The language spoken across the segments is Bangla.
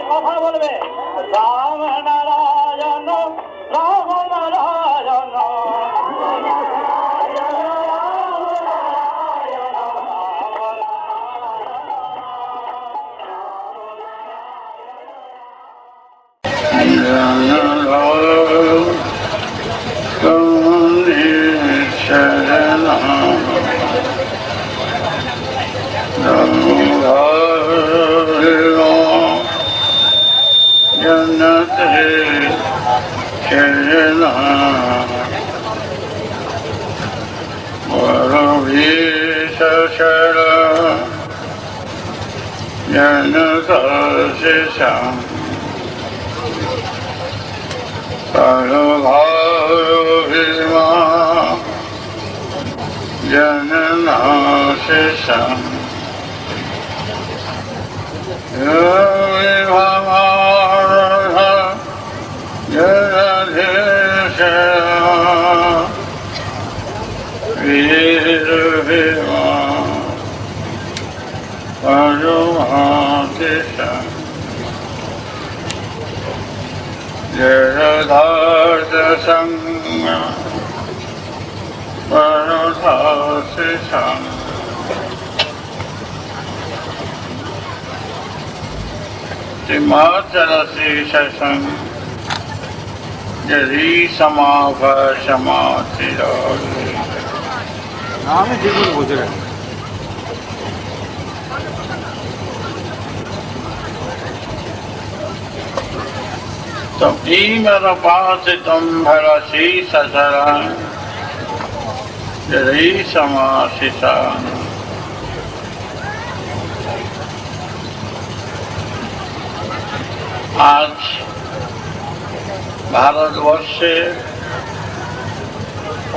কথা বলবে রাম নারায়ণ রাম নারায়ণ আমি যেগুলো বুঝে রাখি तम भरसी सचरा जरी समासिता आज ভারতবর্ষে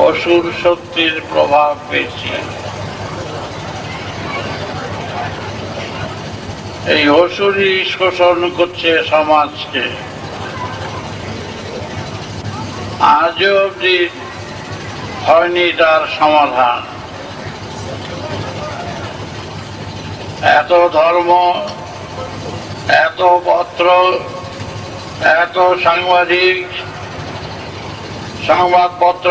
অসুর শক্তির প্রভাব বেশি। এই অসুরই শোষণ করছে সমাজকে। আজও অবধি হয়নি তার সমাধান। এত ধর্ম, এত পত্র, এত সাংবাদিক, সংবাদপত্র,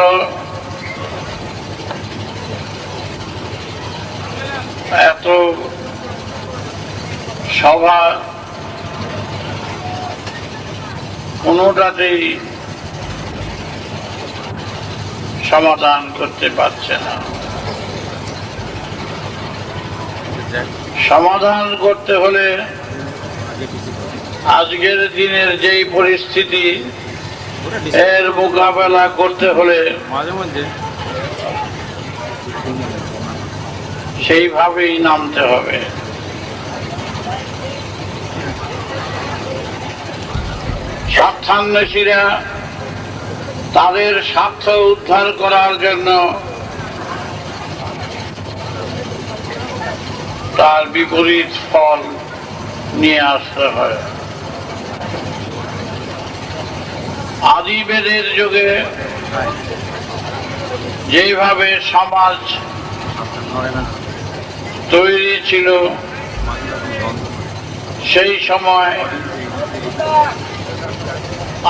এত সভা, কোনোটাতেই সমাধান করতে পারছে না। সমাধান করতে হলে আজকের দিনের যেই পরিস্থিতি, এর মোকাবেলা করতে হলে সেইভাবেই নামতে হবে। স্বার্থান্বেষীরা তাদের স্বার্থ উদ্ধার করার জন্য তার বিপরীত ফল নিয়ে আসতে হয়। আদি বেদের যুগে যেভাবে সমাজ তৈরি ছিল, সেই সময়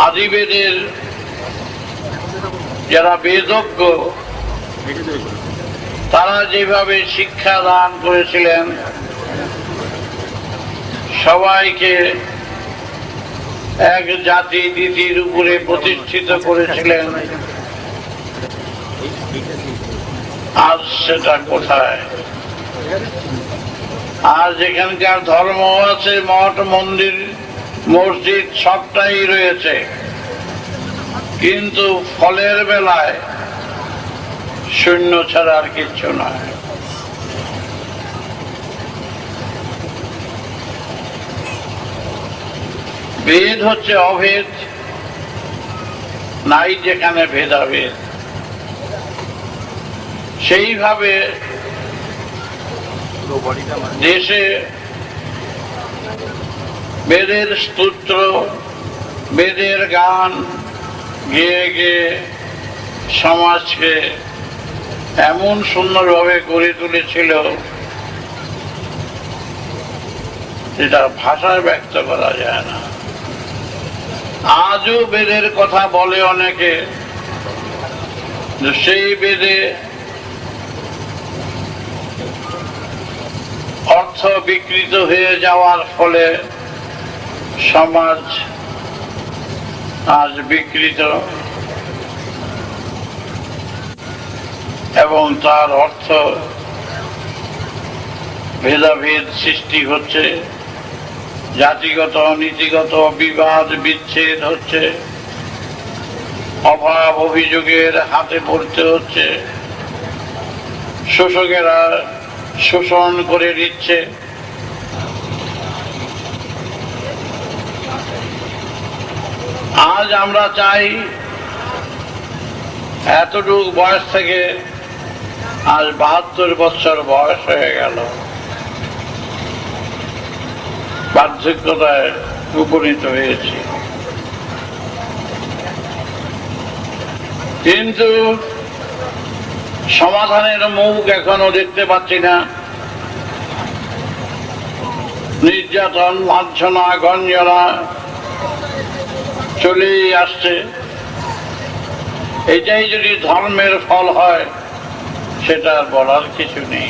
আদি বেদের যারা বেদজ্ঞ তারা যেভাবে শিক্ষা দান করেছিলেন, সবাইকে এক জাতি নীতির উপরে প্রতিষ্ঠিত করেছিলেন, আজ সেটা কোথায়? আর যেখানকার ধর্ম আছে, মঠ মন্দির মসজিদ সবটাই রয়েছে, কিন্তু ফলের বেলায় শূন্য ছাড়া আর কিচ্ছু নয়। বেদ হচ্ছে অভেদ, নাই যেখানে ভেদাভেদ। সেইভাবে দেশে বেদের স্তোত্র বেদের গান গেয়ে গেয়ে সমাজকে এমন সুন্দরভাবে গড়ে তুলেছিল যেটা ভাষায় ব্যক্ত করা যায় না। আজও বেদের কথা বলে অনেকে, সেই বেদে অর্থ বিকৃত হয়ে যাওয়ার ফলে সমাজ আজ বিকৃত এবং তার অর্থ ভেদাভেদ সৃষ্টি হচ্ছে, জাতিগত নীতিগত বিবাদ বিচ্ছেদ হচ্ছে, অভাব অভিযোগের হাতে পড়তে হচ্ছে, শোষকেরা শোষণ করে দিচ্ছে। আজ আমরা চাই এতটুকু বয়স থেকে আজ 72 বছর বয়স হয়ে গেল, বার্ধক্যতায় উপনীত হয়েছি, কিন্তু সমাধানের মুখ এখনো দেখতে পাচ্ছি না। নির্যাতন, লাঞ্ছনা, গঞ্জনা চলেই আসছে। এটাই যদি ধর্মের ফল হয় সেটা বলার কিছু নেই।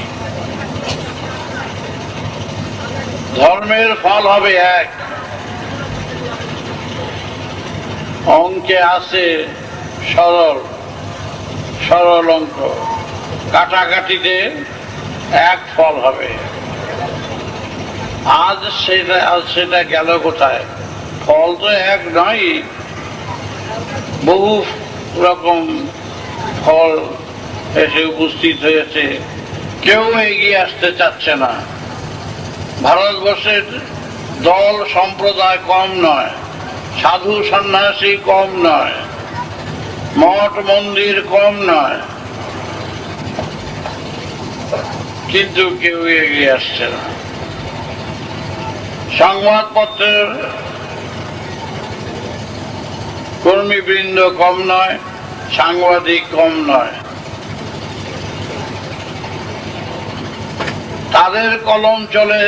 ধর্মের ফল হবে এক, অঙ্কে আছে সরল সরল অঙ্ক, কাটাকাটিতে এক ফল হবে। আজ সেটা গেল কোথায়? ফল তো এক নয়, বহু রকম ফল এসে উপস্থিত হয়েছে। কেউ এগিয়ে আসতে চাচ্ছে না। ভারতবর্ষের দল সম্প্রদায় কম নয়, সাধু সন্ন্যাসী কম নয়, মঠ মন্দির কম নয়, কিন্তু কেউ এগিয়ে আসছে না। সংবাদপত্রের কর্মীবৃন্দ কম নয়, সাংবাদিক কম নয়। তাদের কলম চলে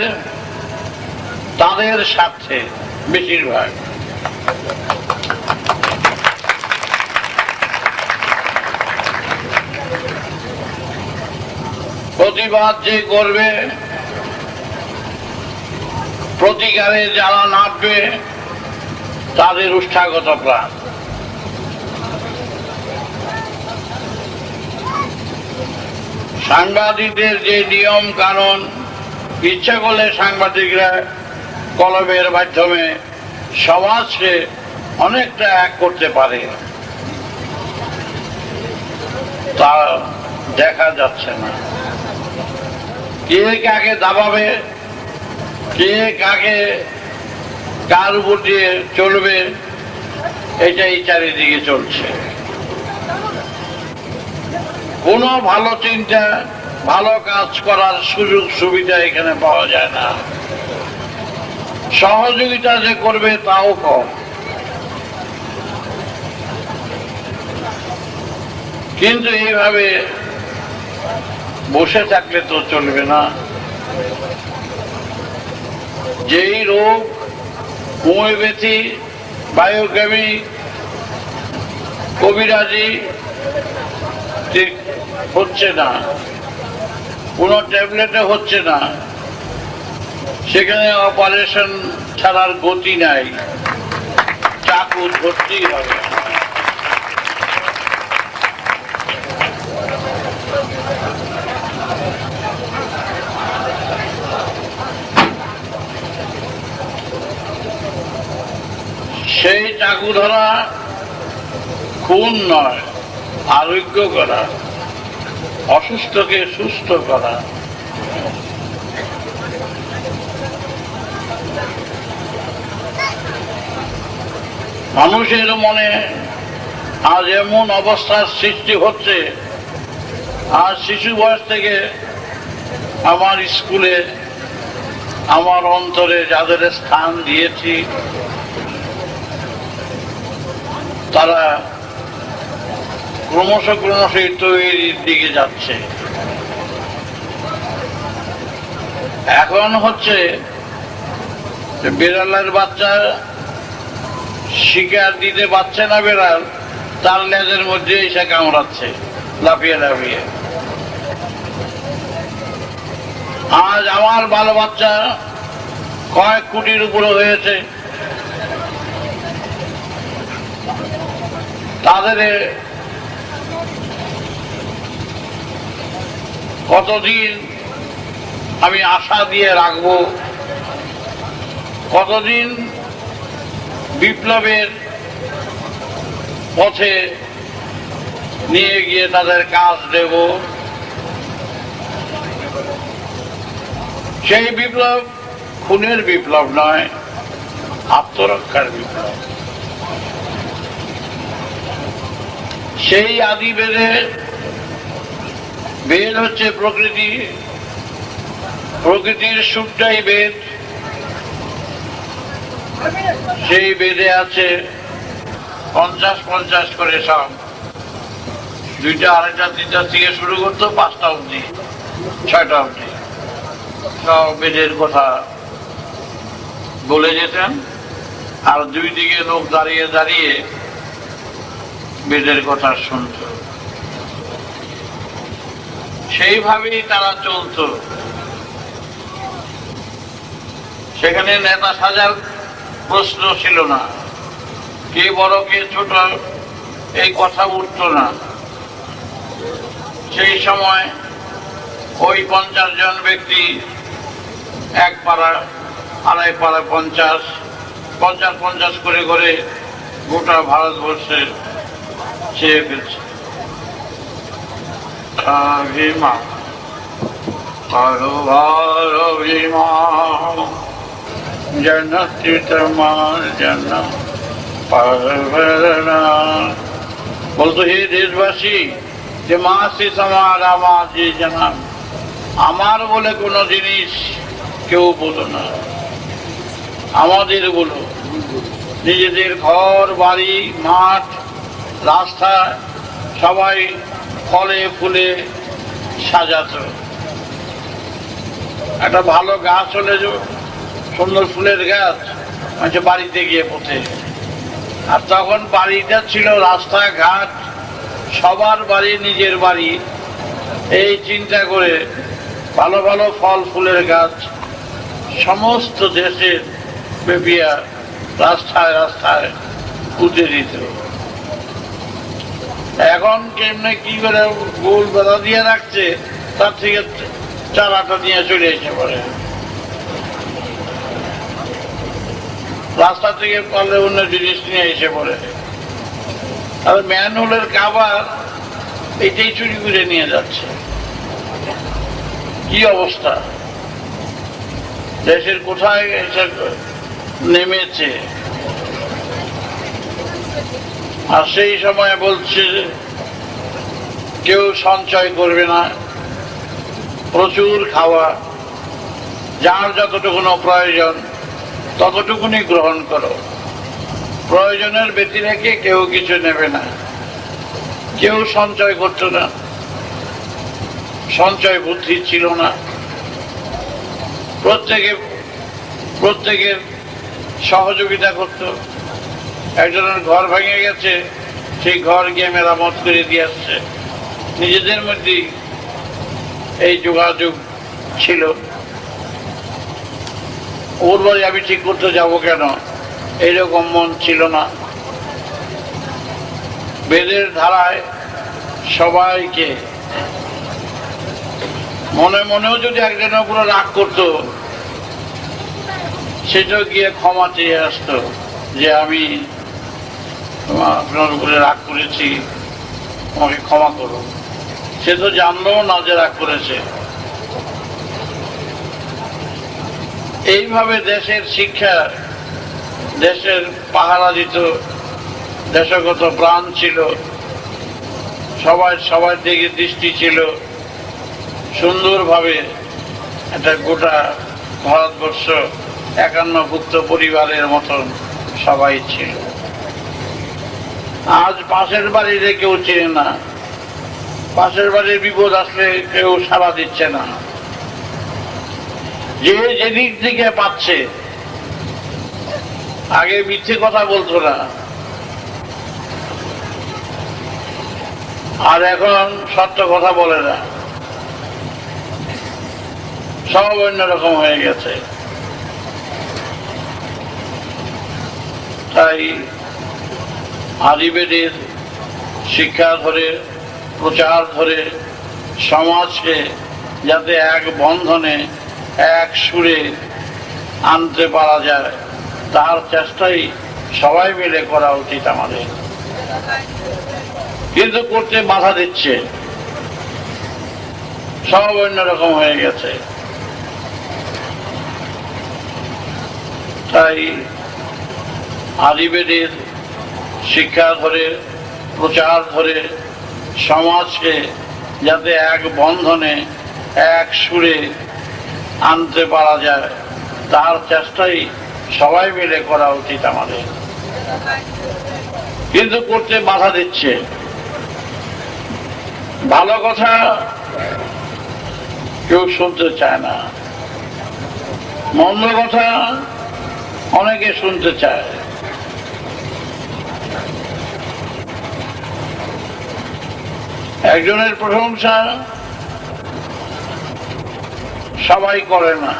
তাদের স্বার্থে বেশিরভাগ। প্রতিবাদ যে করবে, প্রতিকারে যারা নামবে, তাদের উষ্ঠাগত প্রাণ। সাংবাদিকদের যে নিয়ম কানুন, ইচ্ছা করলে সাংবাদিকরা কলমের মাধ্যমে সমাজকে অনেকটা এক করতে পারে, তা দেখা যাচ্ছে না। কে কাকে দাবাবে, কে কাকে কার উপর দিয়ে চলবে, এটাই চারিদিকে চলছে। কোনো ভালো চিন্তা, ভালো কাজ করার সুযোগ সুবিধা এখানে পাওয়া যায় না। সহযোগিতা যে করবে তাও কম। কিন্তু এইভাবে বসে থাকলে তো চলবে না। যেই রোগ, হোমিওপ্যাথি, বায়োকেমি, কবিরাজি ঠিক হচ্ছে না, কোনো ট্যাবলেটে হচ্ছে না, সেখানে অপারেশন ছাড়ার গতি নাই, চাকু ধরতেই হবে। সেই চাকু ধরা খুন নয়, আরোগ্য করা, অসুস্থকে সুস্থ করা। মানুষের মনে আজ এমন অবস্থার সৃষ্টি হচ্ছে, আজ শিশু বয়স থেকে আমার স্কুলে, আমার অন্তরে যাদের স্থান দিয়েছি, তারা ক্রমশ তৈরির দিকে যাচ্ছে। এখন হচ্ছে বিড়ালের বাচ্চা শিকার দিতে পারছে না, বিড়াল তার লেজের মধ্যে এসে কামড়াচ্ছে লাফিয়ে লাফিয়ে। আজ আমার বাল বাচ্চা কয়েক কোটির উপরে হয়েছে, তাদের কতদিন আমি আশা দিয়ে রাখবো, কতদিন বিপ্লবের পথে নিয়ে গিয়ে তাদের কাজ দেব। সেই বিপ্লব খুনের বিপ্লব নয়, আত্মরক্ষার বিপ্লব। সেই আদি বেদ হচ্ছে প্রকৃতি, প্রকৃতির সুরটাই বেদ। সেই বেদে আছে 50-50 করে সব, 2টা 2টা 3টা থেকে শুরু করতো 5টা অবধি 6টা অবধি সব বেদের কথা বলে যেতেন। আর 2 দিকে লোক দাঁড়িয়ে দাঁড়িয়ে বেদের কথা শুনত। সেইভাবেই তারা চলত। সেখানে নেতা সাজার প্রশ্ন ছিল না, কে বড় কে ছোট এই কথা উঠত না। সেই সময় ওই 50 জন ব্যক্তি এক পাড়া আড়াই পাড়া 50 করে করে গোটা ভারতবর্ষে চেয়ে ফেলছে। অভিমান কারোবার অভিমান জনতি তোমার জন্য বলতো, হে দেশবাসী, যে মাসি আমার আমার যে জানান, আমার বলে কোনো জিনিস কেউ বলো না, আমাদের বলো। নিজেদের ঘর বাড়ি মাঠ রাস্তা সবাই ফলে ফুলে সাজাত। একটা ভালো গাছ হলে, সুন্দর ফুলের গাছ, মানে বাড়িতে গিয়ে পোতে। আর তখন বাড়িটা ছিল রাস্তাঘাট, সবার বাড়ি নিজের বাড়ি। এই চিন্তা করে ভালো ভালো ফল ফুলের গাছ সমস্ত দেশের পেপিয়া রাস্তায় রাস্তায় পুঁতে দিত। এখন কেমনে কি করে গোল বেলা দিয়ে রাখছে, তার থেকে চারাটা নিয়ে চলে এসে পড়ে। রাস্তা থেকে পারলে অন্য জিনিস নিয়ে এসে পড়ে। আর ম্যানহোলের কাভার এটাই চুরি করে নিয়ে যাচ্ছে। কি অবস্থা, দেশের কোথায় এসে নেমেছে। আর সেই সময় বলছে কেউ সঞ্চয় করবে না, প্রচুর খাওয়া, যার যতটুকুনো প্রয়োজন ততটুকুনি গ্রহণ করো, প্রয়োজনের ব্যতি রেখে কেউ কিছু নেবে না। কেউ সঞ্চয় করতো না, সঞ্চয় বুদ্ধি ছিল না। প্রত্যেকের সহযোগিতা করত। একজনের ঘর ভেঙে গেছে, সেই ঘর গিয়ে মেরামত করে দিয়ে আসছে। নিজেদের মধ্যে এই যোগাযোগ ছিল। ওর বাড়ি আমি ঠিক করতে যাব কেন, এইরকম মন ছিল না। বেদের ধারায় সবাইকে, মনে মনেও যদি একজনের উপরে রাগ করতো, সেটাও গিয়ে ক্ষমা চেয়ে আসতো, যে আমি আপনার উপরে রাগ করেছি, আমাকে ক্ষমা করো। সে তো জানলো না যে রাগ করেছে। এইভাবে দেশের শিক্ষা, দেশের পাহারা দিত, দেশগত প্রাণ ছিল, সবার দিকে দৃষ্টি ছিল। সুন্দরভাবে একটা গোটা ভারতবর্ষ 51ভুক্ত পরিবারের মতন সবাই ছিল। আজ পাশের বাড়িতে কেউ চেনে না, পাশের বাড়ির বিপদ আসলে কেউ সাড়া দিচ্ছে না। যে যেদিক থেকে পাচ্ছে, আগে মিথ্যে কথা বলতো না, আর এখন সত্য কথা বলে না, সব অন্যরকম হয়ে গেছে। তাই আদিবেদের শিক্ষা ধরে, প্রচার ধরে সমাজকে যাতে এক বন্ধনে, এক সুরে আনতে পারা যায়, তার চেষ্টাই সবাই মিলে করা উচিত আমাদের। কিন্তু করতে বাধা দিচ্ছে, সব অন্যরকম হয়ে গেছে। তাই আদিবেদের শিক্ষা ধরে, প্রচার ধরে সমাজকে যাতে এক বন্ধনে, এক সুরে আনতে পারা যায়, তার চেষ্টাই সবাই মিলে করা উচিত আমাদের। কিন্তু করতে বাধা দিচ্ছে। ভালো কথা কেউ শুনতে চায় না, মন্দ কথা অনেকে শুনতে চায়। একজনের প্রশংসা সবাই করে না,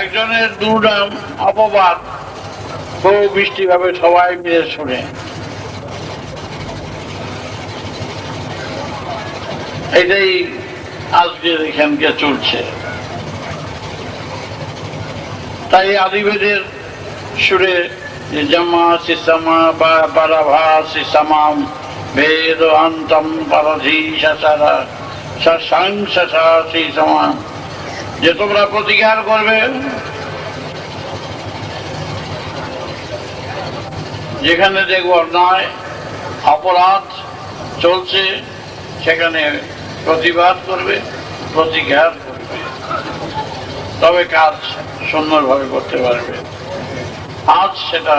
একজনের দুর্নাম, অপবাদ খুব বৃষ্টিভাবে সবাই মিলে শুনে। এটাই আজকের এখানকে চলছে। তাই আদিবেদের সুরে জামা সিসামা বা বারাভা সিসামাম বেদ অন্তম পারধি সাসারা সাংসা সিসামা, যে তোমরা প্রতিকার করবে, যেখানে দেখবো অন্যায় অপরাধ চলছে সেখানে প্রতিবাদ করবে, প্রতিকার করবে, তবে কাজ সুন্দরভাবে করতে পারবে। আজ সেটা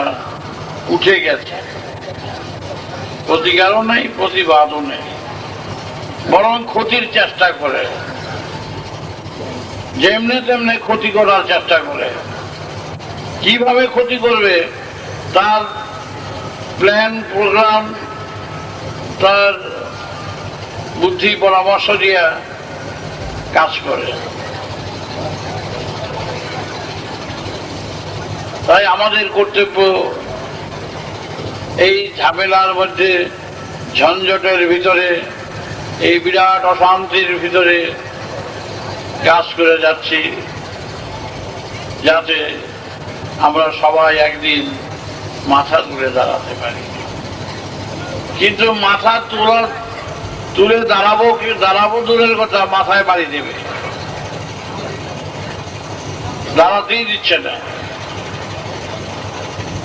উঠে গেছে, প্রতিকারও নেই, প্রতিবাদও নেই, বরং ক্ষতির চেষ্টা করে, যেমনি তেমনি ক্ষতি করার চেষ্টা করে। কিভাবে ক্ষতি করবে তার প্ল্যান, প্রোগ্রাম, তার বুদ্ধি পরামর্শ দিয়ে কাজ করে। তাই আমাদের কর্তব্য এই ঝামেলার মধ্যে, ঝঞ্ঝটের ভিতরে, এই বিরাট অশান্তির ভিতরে কাজ করে যাচ্ছি, যাতে আমরা সবাই একদিন মাথা তুলে দাঁড়াতে পারি। কিন্তু মাথা তুলে দাঁড়াবো দূরের কথা, মাথায় বাড়ি দেবে, দাঁড়াতেই দিচ্ছে না,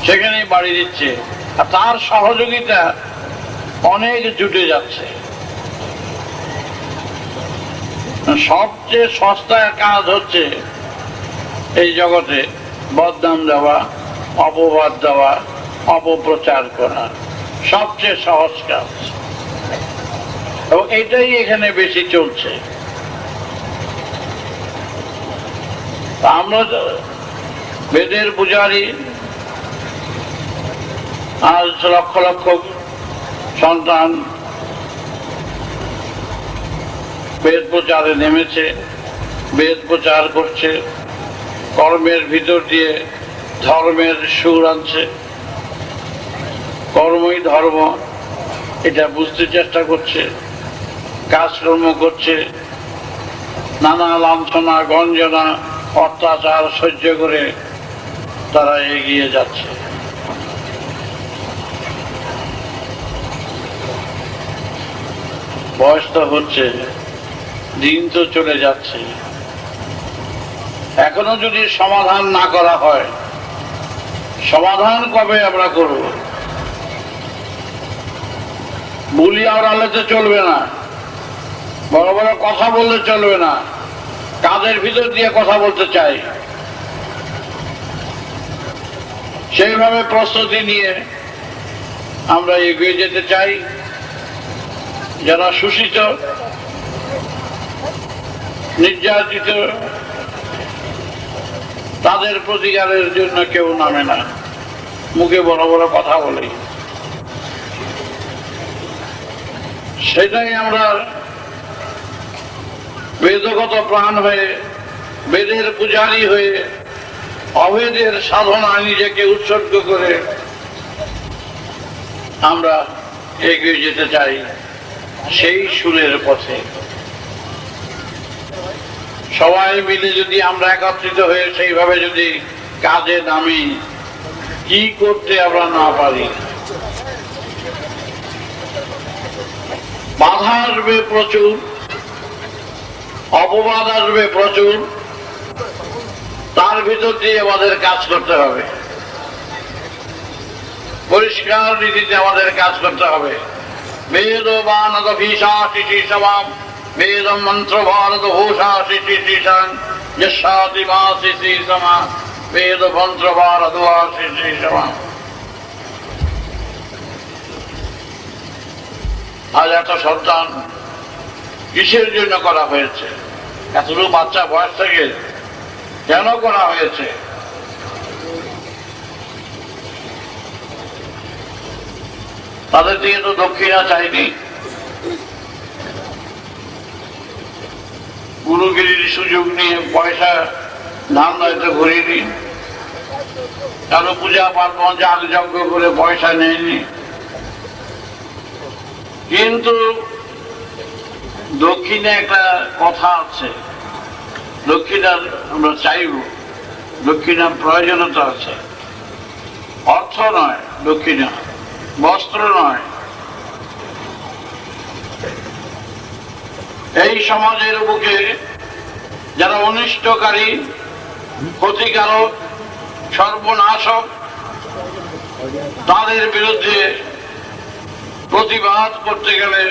সেখানেই বাড়ি দিচ্ছে। আর তার সহযোগিতা অনেক জুটে যাচ্ছে। সবচেয়ে সস্তা কাজ হচ্ছে এই জগতে বদনাম দেওয়া, অপবাদ দেওয়া, অপপ্রচার করা, সবচেয়ে সহজ কাজ, এবং এটাই এখানে বেশি চলছে। আমরা বেদের পূজারী, আজ লক্ষ লক্ষ সন্তান বেদ প্রচারে নেমেছে, বেদ প্রচার করছে, কর্মের ভিতর দিয়ে ধর্মের সুর আনছে। কর্মই ধর্ম, এটা বুঝতে চেষ্টা করছে, কাজকর্ম করছে, নানা লাঞ্ছনা, গঞ্জনা, অত্যাচার সহ্য করে তারা এগিয়ে যাচ্ছে। বয়স তো হচ্ছে, দিন তো চলে যাচ্ছে, এখনো যদি সমাধান না করা হয়, সমাধান কবে আমরা করব? বুলি আওড়ালে চলবে না, বড় বড় কথা বললে চলবে না, কাজের ভিতর দিয়ে কথা বলতে চাই। সেইভাবে প্রস্তুতি নিয়ে আমরা এগিয়ে যেতে চাই। যারা শোষিত, নির্যাতিত, তাদের প্রতিকারের জন্য কেউ নামে না, মুখে বড় বড় কথা বলে। সেটাই আমরা বেদগত প্রাণ হয়ে, বেদের পূজারী হয়ে, অভেদের সাধনায় নিজেকে উৎসর্গ করে আমরা এগিয়ে যেতে চাই সেই সুরের পথে। সবাই মিলে যদি আমরা একত্রিত হয়ে সেইভাবে যদি কাজে নামি, কি করতে আমরা না পারি। বাধা আসবে প্রচুর, অপবাদ আসবে প্রচুর, তার ভিতর দিয়ে আমাদের কাজ করতে হবে। পরিষ্কার নীতিতে আমাদের কাজ করতে হবে। বেদবান ভীষা শিশি সমাম বেদম মন্ত্র ভারত ভূষা শিশি শিশান যশাতি মা শিশি সমা বেদ মন্ত্র ভারত শিশি সমা। আজ এত সন্তান কিসের জন্য করা হয়েছে? এতটুকু বাচ্চা বয়স থেকে কেন করা হয়েছে? তাদের থেকে তো দক্ষিণা চাইনি। গুরুগিরির সুযোগ নিয়ে পয়সা ধান দায়িত্ব ঘুরিয়ে কারো পূজা পার্বণ যাগ যজ্ঞ করে পয়সা নেয়নি। কিন্তু দক্ষিণে একটা কথা আছে, দক্ষিণার আমরা চাইব, দক্ষিণার প্রয়োজনীয়তা আছে। অর্থ নয় দক্ষিণা, বস্ত্র নয়। এই সমাজের বুকে যারা অনিষ্টকারী, ক্ষতিকারক, সর্বনাশক, তাদের বিরুদ্ধে প্রতিবাদ করতে গেলে,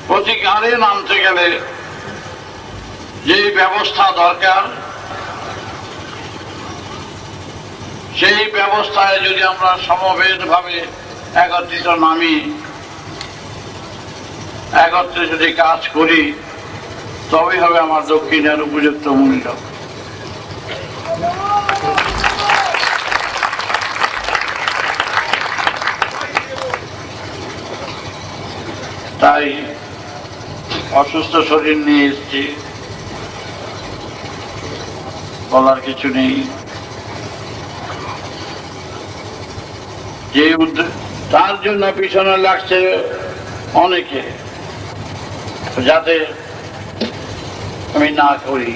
প্রতিকারে নামতে গেলে যে ব্যবস্থা দরকার, সেই ব্যবস্থায় যদি আমরা সমবেতভাবে একত্রিত নামি, একত্রে যদি কাজ করি, তবেই হবে আমার দক্ষিণের উপযুক্ত মূল্য। তাই অসুস্থ শরীর নিয়ে এসেছি, বলার কিছু নেই। যে তার জন্য পিছনে লাগছে অনেকে, যাতে আমি না করি,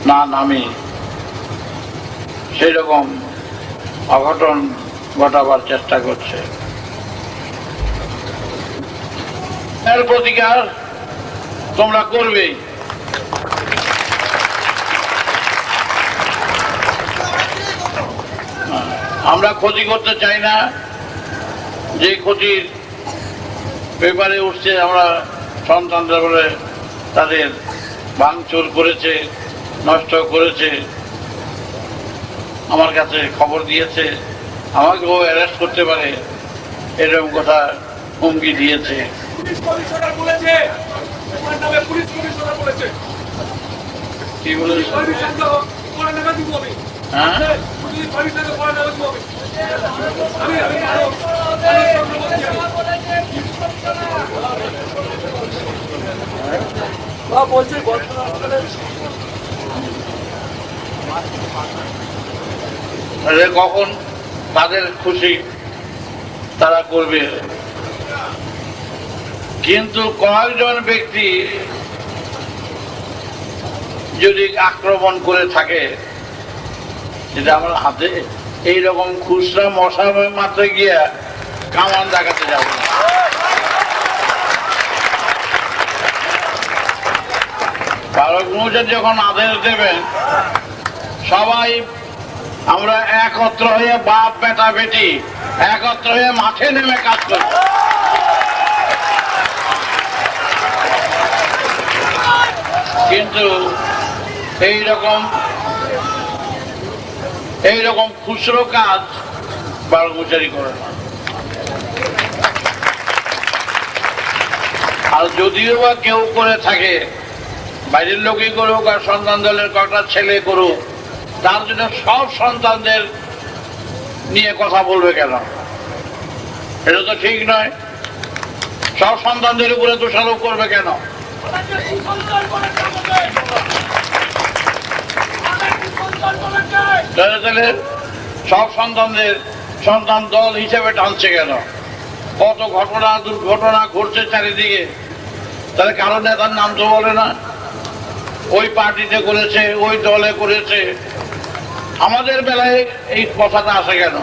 না নামি, সেই রকম অঘটন ঘটাবার চেষ্টা করছে। এর প্রতিকার তোমরা করবেই। আমরা ক্ষতি করতে চাই না। যে ক্ষতির ব্যাপারে উঠছে, আমরা সন্তানরা বলে তাদের ভাঙচুর করেছে, নষ্ট করেছে, আমার কাছে খবর দিয়েছে, আমাকেও অ্যারেস্ট করতে পারে, এরকম কথা হুমকি দিয়েছে। কি বলেছে? হ্যাঁ, কখন তাদের খুশি তারা করবে, কিন্তু কয়েকজন ব্যক্তি যদি আক্রমণ করে থাকে, যেটা আমার হাতে এইরকম খুচরা মশা মারতে গিয়ে কামান দেখাতে যাব না। ফারুক মৌজার যখন আদেশ দেবেন, সবাই আমরা একত্র হয়ে, বাপ বেটা বেটি একত্র হয়ে মাঠে নেমে কাজ করব। কিন্তু এইরকম খুচরো কাজ বারগুচারি করে না। আর যদিও বা কেউ করে থাকে, বাইরের লোকই করুক আর সন্তান দলের কটা ছেলে করুক, তার জন্য সব সন্তানদের নিয়ে কথা বলবে কেন? এটা তো ঠিক নয়। সব সন্তানদের উপরে দোষারোপ করবে কেন? তাহলে সব সন্তানদের সন্তান দল হিসেবে টানছে কেন? কত ঘটনা দুর্ঘটনা ঘটছে চারিদিকে, তাহলে কারো নেতার নাম তো বলে না, ওই পার্টিতে করেছে, ওই দলে করেছে। আমাদের বেলায় এই কথাটা আসে কেন?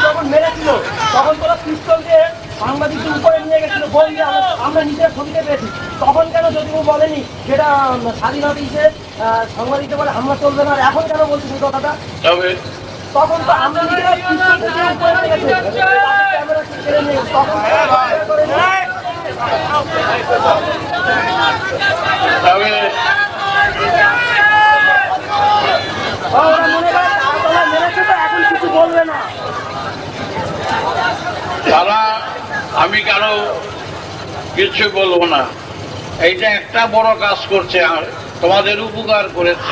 যখন মেরেছিল তখন তোরা পিস্তল দিয়ে সাংবাদিকদের উপরে নিয়ে গেছিল, বন্ধে আমরা নিজের ছবিতে পেয়েছি। তখন কেন যদিও বলেনি সেটা স্বাধীনতা হিসেবে সাংবাদিকদের বলে হামলা চলবে না, আর এখন কেন বলছি সেই কথাটা? তবে তখন তো আমরা নিজেরা পিস্তল থেকে উপরে নিয়ে গেছি, ক্যামেরা কেড়ে নিয়ে গেছি, তখন তবে ওরা মনে করে তোরা মেরেছে তো এখন কিছু বলবে না। তারা, আমি কারো কিছু বলবো না। এইটা একটা বড় কাজ করছে, আর তোমাদের উপকার করেছে।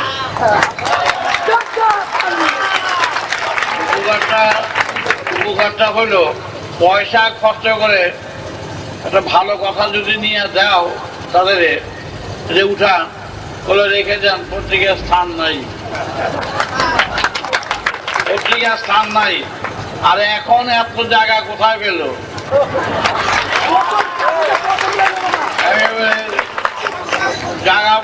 উপকারটা হলো পয়সা খরচ করে একটা ভালো কথা যদি নিয়ে দাও তাদের, যে উঠা বলে রেখে যান, পত্রিকার স্থান নাই, পত্রিকার স্থান নাই। আর এখন এত জায়গা কোথায় পেল? জায়গা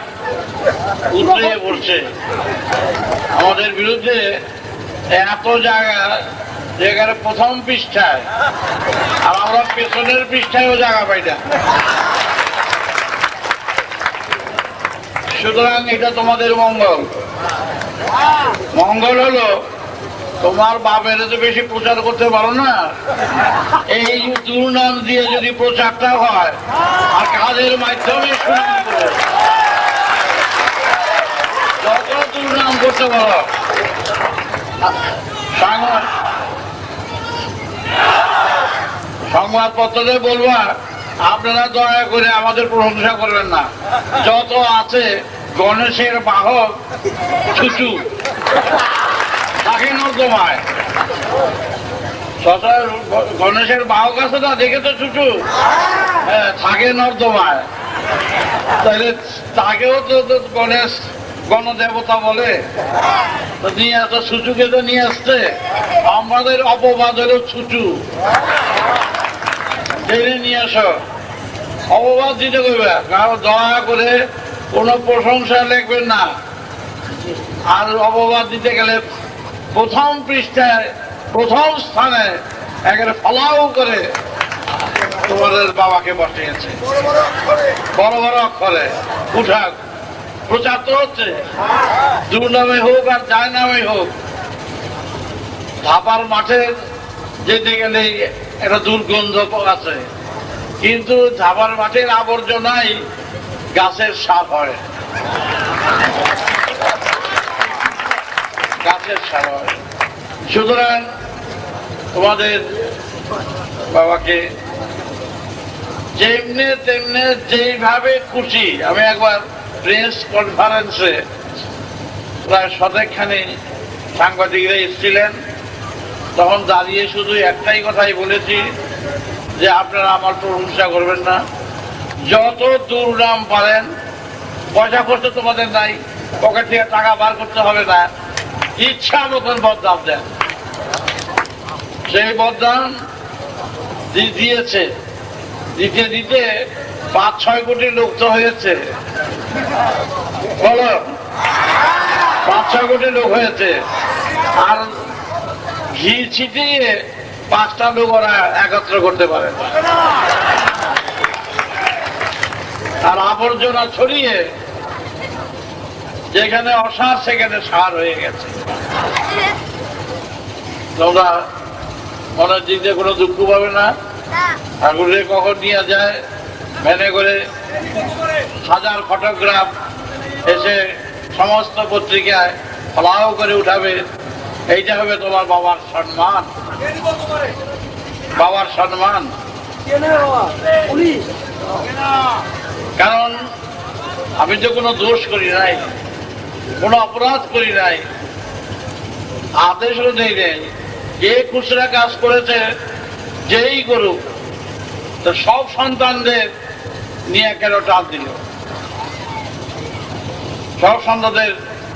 উতরে পড়ছে আমাদের বিরুদ্ধে, এত জায়গা যেখানে প্রথম পৃষ্ঠায়, আর আমরা পেছনের পৃষ্ঠায়ও জায়গা পাই না। সুতরাং এটা তোমাদের মঙ্গল। মঙ্গল হলো তোমার বাপের তো বেশি প্রচার করতে পারো না, এই দুর্নাম দিয়ে যদি প্রচারটা হয় আর কাজের মাধ্যমে সুনাম করো, যত দুর্নাম করতে পারো। সংবাদপত্রে বলবা আপনারা দয়া করে আমাদের প্রশংসা করবেন না, যত আছে গণেশের বাহক ছুচু থাকে নর্দমায়। গণেশের বাহক আছে না, দেখে তো ছুচু, হ্যাঁ থাকে নর্দমায়। তাহলে তাকেও তো গণেশ গণদেবতা বলে, তো নিয়ে আসো ছুচুকে, তো নিয়ে আসছে। আমাদের অপবাদ হলো ছুচু, টেনে নিয়ে আসো। অপবাদ দিতে করবে, কারণ দয়া করে কোনো প্রশংসা লিখবেন না। আর অপবাদ দিতে গেলে প্রথম পৃষ্ঠায় প্রথম স্থানে একেবারে ফলাও করে তোমাদের বাবাকে বসিয়েছে, বড় বড় অক্ষরে উঠা। প্রচার তো হচ্ছে, দুর্নামে হোক আর যার নামে হোক। ধাপার মাঠে যেতে গেলে একটা দুর্গন্ধ আছে, কিন্তু ধাপার মাঠের আবর্জনাই গাছের সার হয়, গাছের সার হয়। সুতরাং তোমাদের বাবাকে যেমনে তেমনে যেইভাবে খুশি, আমি একবার প্রেস কনফারেন্সে প্রায় শতেকখানি সাংবাদিকরা এসেছিলেন, তখন দাঁড়িয়ে শুধু একটাই কথাই বলেছি যে আপনারা আমার প্রশংসা করবেন না, যত দুর্নাম পারেন, পয়সা খরচ তোমাদের নাই, পকেট থেকে টাকা বার করতে হবে না, ইচ্ছা মতন বদনাম দেন। সেই বদনাম দিয়েছে, দিতে দিতে 5-6 কোটি লোক তো হয়েছে, বলো 5-6 কোটি লোক হয়েছে। আর ঘি ছিটিয়ে 5টা লোক ওরা একত্র করতে পারে, আর আবর্জনা ছড়িয়ে যেখানে অসার সেখানে সার হয়ে গেছে। তোমরা মনের দিক দিয়ে কোনো দুঃখ পাবে না। ঠাকুরে কখন নিয়ে যায় ভ্যানে করে, 1000 ফটোগ্রাফ এসে সমস্ত পত্রিকায় ফলাও করে উঠাবে। এইটা হবে তোমার বাবার সম্মান, বাবার সম্মান। কে নেবে বাবা? পুলিশ? কারণ আমি তো কোনো দোষ করি নাই, কোনো অপরাধ করি নাই, আদেশও দেই নাই। যে খুচরা কাজ করেছে যেই করুক, তো সব সন্তানদের নিয়ে কেন টান দিল? সব সন্তানদের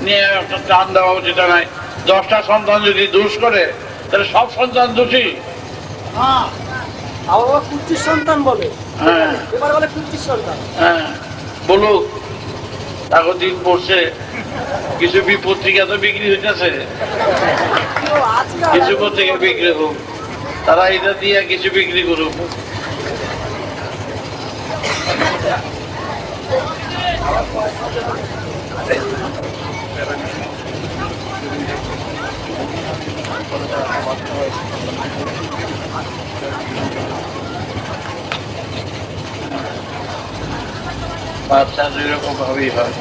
নিয়ে একটা টান দেওয়া উচিত নয়। 10টা সন্তান যদি দোষ করে তাহলে সব সন্তান দোষী। হ্যাঁ, আমার বাবা কুচ্ছির সন্তান বলে, হ্যাঁ এবার বলে কুচ্ছির সন্তান। হ্যাঁ, বলুক। তাকে দিন পড়ছে, কিছু পত্রিকা তো বিক্রি হইতেছে, কিছু পত্রিকা বিক্রি হোক, তারা এটা দিয়ে কিছু বিক্রি করুক। বাচ্চা দুই রকম ভাবেই হয়,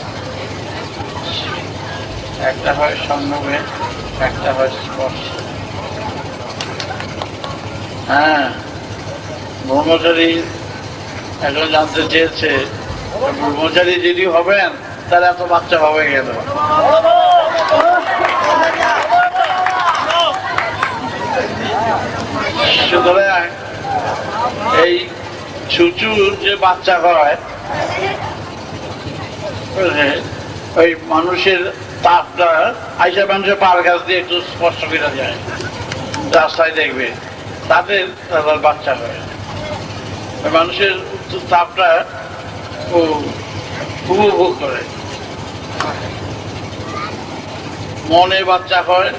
একটা হয় সঙ্গমে, একটা হয় স্পর্শ। হ্যাঁ, ব্রহ্মচারী এখন জানতে চেয়েছে ব্রহ্মচারী যদি হবেন তার এত বাচ্চা হবে গেল। সুতরাং এই চুচুর যে বাচ্চা হয়, ওই মানুষের তাপটা আইসা মানুষের পার গাছ দিয়ে একটু স্পষ্ট করা যায়, রাস্তায় দেখবে, তাদের বাচ্চা হয়। ওই মানুষের তাপটা ও উপভোগ করে। মনে বাচ্চা হয়,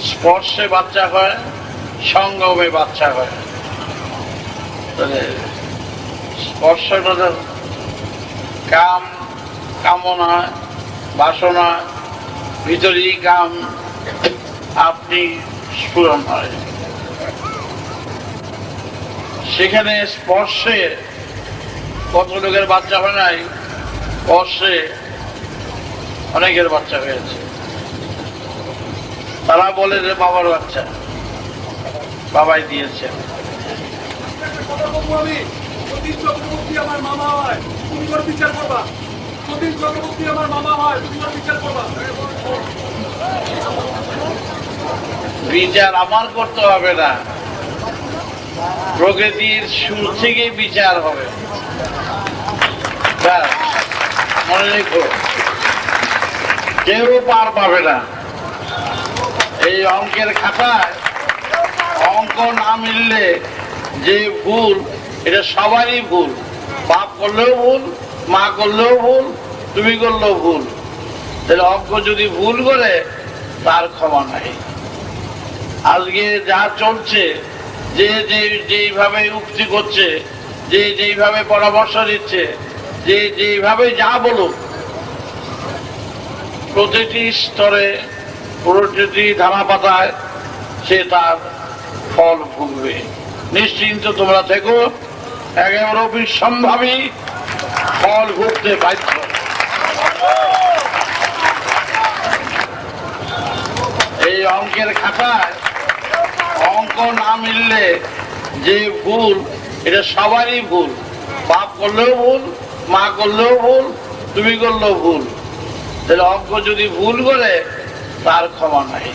স্পর্শে বাচ্চা হয়, সঙ্গমে বাচ্চা হয়। তাহলে স্পর্শটা কাম, কামনা, বাসনা, ভিতরেই কাম আপনি স্ফুরণ হয়। সেখানে স্পর্শে কত লোকের বাচ্চা হয় নাই, স্পর্শে অনেকের বাচ্চা হয়েছে। তারা বলে যে বাবার বাচ্চা, বাবাই দিয়েছে। আমার মামা হয়, তুমি ওর বিচার করবা। সতীন চক্রবর্তী আমার মামা হয়, তুমি ওর বিচার করবা। বিচার আমার করতে হবে না, প্রকৃতির সুর থেকে বিচার হবে। মনে রেখো, কেউ পার পাবে না। এই অঙ্কের খাতায় অঙ্ক না মিললে যে ভুল, এটা সবারই ভুল। বাপ করলেও ভুল, মা করলেও ভুল, তুমি করলেও ভুল। তাহলে অঙ্ক যদি ভুল করে তার ক্ষমা নাই। আজকে যা চলছে, যে যেইভাবে উক্তি করছে, যে যেইভাবে পরামর্শ দিচ্ছে, যে যেইভাবে যা বলুক, প্রতিটি স্তরে, প্রতিটি ধারা পাতায় সে তার ফল ভুগবে। নিশ্চিন্ত তোমরা থেকো, একেবারে অবিসম্ভাবী ফল ভুগতে বাধ্য। এই অঙ্কের খাতায় অঙ্ক না মিললে যে ভুল, এটা সবারই ভুল। বাপ করলেও ভুল, মা করলেও ভুল, তুমি করলেও ভুল। তাহলে অঙ্ক যদি ভুল করে তার ক্ষমা নাই।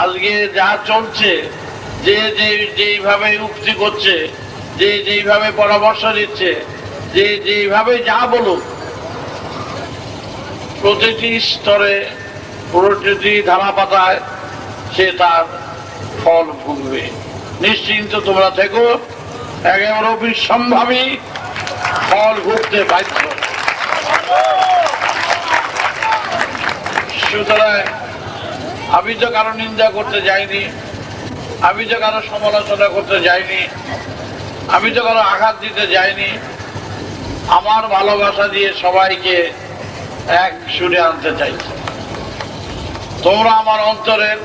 আজকে যা চলছে, যে যেইভাবে উক্তি করছে, যে যেইভাবে পরামর্শ দিচ্ছে, যে যেইভাবে যা বলুক, প্রতিটি স্তরে, প্রতিটি ধারা পাতায় সে তার ফল ভুগবে। নিশ্চিন্ত তোমরা থেকো, একেবারে অবিসম্ভাবী ফল ভুগতে বাধ্য। সুতরাং আমি তো কারো নিন্দা করতে যাইনি, আমি তো কারো সমালোচনা করতে যাইনি, আমি তো কারো আঘাত দিতে যাইনি। আমার ভালোবাসা দিয়ে সবাইকে এক সুরে আনতে চাইছি। তোমরা আমার অন্তরের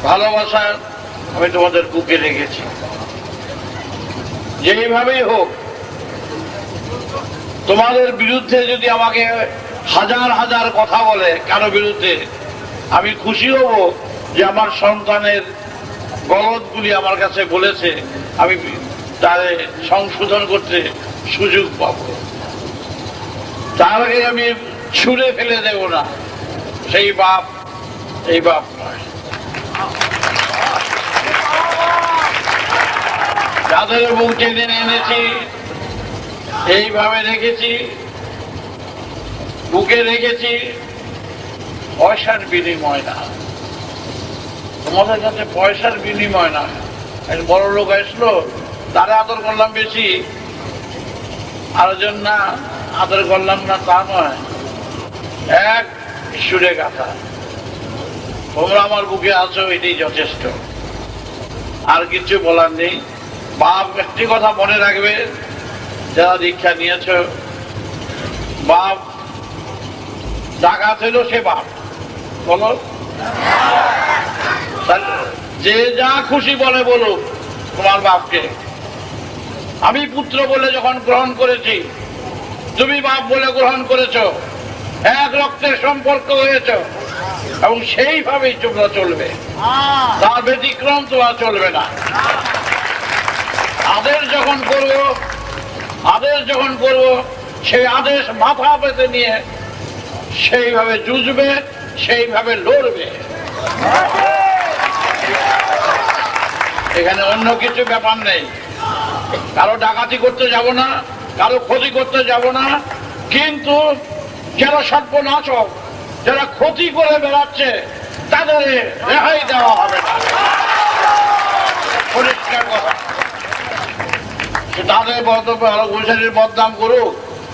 ভালোবাসা আমি তোমাদের বুকে রেখেছি। যেইভাবেই হোক, তোমাদের বিরুদ্ধে যদি আমাকে হাজার হাজার কথা বলে কারো বিরুদ্ধে, আমি খুশি হব যে আমার সন্তানের গলতগুলি আমার কাছে বলেছে, আমি তারে সংশোধন করতে সুযোগ পাবো। তার আগে আমি ছুঁড়ে ফেলে দেব না। সেই বাপ এই বাপ নয়। যাদের বুক টেনে এনেছি, এইভাবে রেখেছি, বুকে রেখেছি, পয়সার বিনিময় না। তোমাদের কাছে পয়সার বিনিময় না। এক বড় লোক আসলো, তারা আদর করলাম বেশি, আরেকজন না আদর করলাম না, তা নয়। এক সুরে গাথা, তোমরা আমার বুকে আছো, এটাই যথেষ্ট, আর কিছু বলার নেই। বাপ একটি কথা মনে রাখবে, যারা দীক্ষা নিয়েছ, বাপ ডাকাত হইল সে বাপ, বলো। যে যা খুশি বলে বলুক তোমার বাপকে। আমি পুত্র বলে যখন গ্রহণ করেছি, তুমি বাপ বলে গ্রহণ করেছ, এক রক্তের সম্পর্ক হয়েছ, এবং সেইভাবেই তোমরা চলবে, তার ব্যতিক্রম তোমরা চলবে না। আদেশ যখন করব, সেই আদেশ মাথা পেতে নিয়ে সেইভাবে যুঝবে, সেইভাবে লড়বে। এখানে অন্য কিছু ব্যাপার নেই। কারো ডাকাতি করতে যাব না, কারো ক্ষতি করতে যাব না, কিন্তু যারা সর্বনাশক, যারা ক্ষতি করে বেড়াচ্ছে, তাদের রেহাই দেওয়া হবে না। পরিষ্কার কথা। তাদের ঘোষারির বদনাম করুক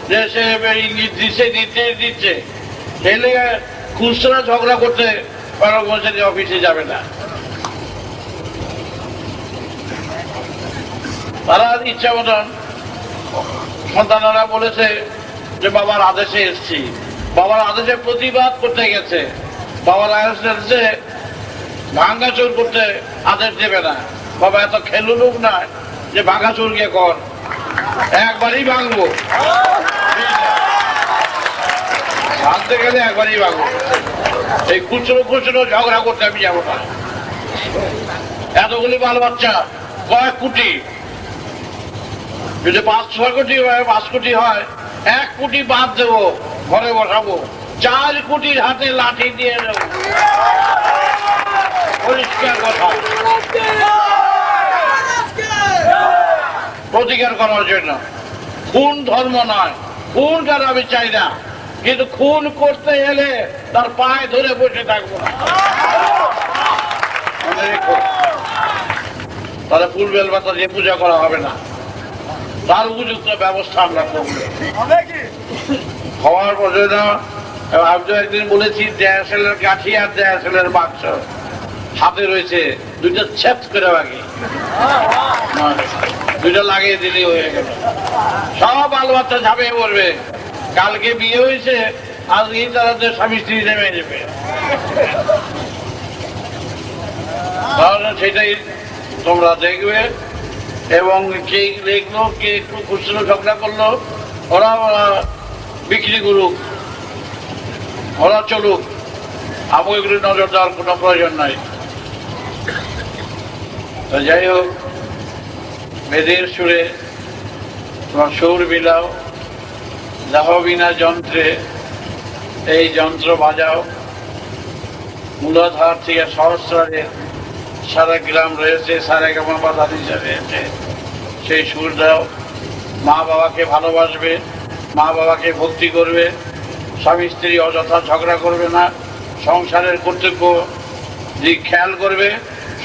যে সে ইঙ্গিত দিচ্ছে, নির্দেশ দিচ্ছে, এলে খুচরা ঝগড়া করতে ঘোষারি অফিসে যাবে না। তারা ইচ্ছা মতন, সন্তানেরা বলেছে যে বাবার আদেশে এসছি, বাবার আদেশে প্রতিবাদ করতে গেছে, বাবার আদেশে ভাঙ্গাচুর করতে আদেশ দেবে না। বাবা এত খেলু লোক নয় যে ভাঙ্গাচুর গিয়ে কর, একবারই ভাঙবো, ভাঙতে গেলে একবারই ভাঙবো। এই খুচরো ঝগড়া করতে আমি যাবো না। এতগুলি বাল বাচ্চা, কয়েক কোটি, যদি 5-6 কোটি হয়, 5 কোটি হয়, 1 কোটি বাদ দেবো, ঘরে বসাবো, 4 কোটির হাতে লাঠি দিয়ে দেবো। পরিষ্কার কথা, প্রতিকার করার জন্য। খুন ধর্ম নয়, খুন কার আমি চাই না, কিন্তু খুন করতে এলে তার পায়ে ধরে বসে থাকবো না। তাহলে ফুল বেলপাতা দিয়ে পূজা করা হবে না, তার উপযুক্ত ব্যবস্থা আমরা করবো। হওয়ার পরে না, আমি তো একদিন বলেছি, DSL-এর কাঠি আর DSL-এর বাক্স হাতে রয়েছে, দুইটা ছেদ করে বাকি, দুইটা লাগিয়ে দিলেই হয়ে গেল। সব আল বাচ্চা ঝাঁপিয়ে পড়বে। কালকে বিয়ে হয়েছে, আজকেই তারা স্বামী স্ত্রী নেমে যাবে। তাহলে সেটাই তোমরা দেখবে। এবং কে দেখলো, কে একটু খুচরো ঝগড়া করলো, ওরা বিক্রি করুক, ওরা চলুক, আমাকে এগুলি নজর দেওয়ার কোনো প্রয়োজন নাই। তো যাই হোক, বেদের সুরে তোমার সুর বিলাও, দেহ বিনা যন্ত্রে, এই যন্ত্র বাজাও। মূলাধার থেকে সহস্রারে সারা গ্রাম রয়েছে, সারা গামা বাধা দিশা রয়েছে, সেই সুর দাও। মা বাবাকে ভালোবাসবে, মা বাবাকে ভক্তি করবে, স্বামী স্ত্রী অযথা ঝগড়া করবে না, সংসারের কর্তব্য দিক খেয়াল করবে,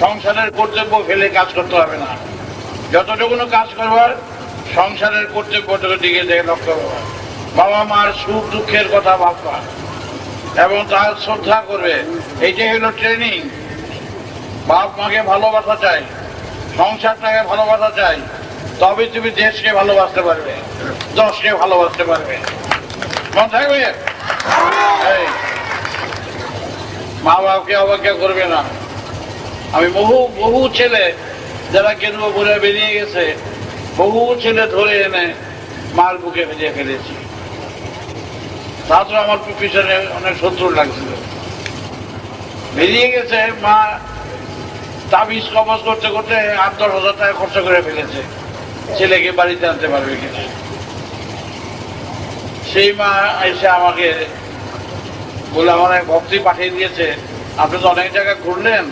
সংসারের কর্তব্য ফেলে কাজ করতে হবে না। যতটুকুনো কাজ করবার সংসারের কর্তব্যটুকু দিকে দেখে লক্ষ্য করবে। বাবা মার সুখ দুঃখের কথা ভাববা এবং তার শ্রদ্ধা করবে। এইটাই হলো ট্রেনিং। বাপ মাকে ভালোবাসা চাই, সংসারটাকে ভালোবাসা চাই, তবে তুমি দেশকে ভালোবাসতে পারবে, দশকে ভালোবাসতে পারবে। মনে থাকবে, মা বাবাকে অবজ্ঞা করবে না। আমি বহু ছেলে যারা কেন্দ্র বলে বেরিয়ে গেছে, বহু ছেলে ধরে এনে মার বুকে ভেজে ফেলেছি। তারপর আমার পিছনে অনেক শত্রু লাগছিল, বেরিয়ে গেছে, মা তাবিজ কবজ করতে করতে 8-10 হাজার টাকা খরচ করে ফেলেছে ছেলেকে বাড়িতে আনতে পারবে কিনা। সেই মা এসে আমাকে বলে আমার এক ভক্তি পাঠিয়ে দিয়েছে, আপনি তো অনেক জায়গায় ঘুরলেন,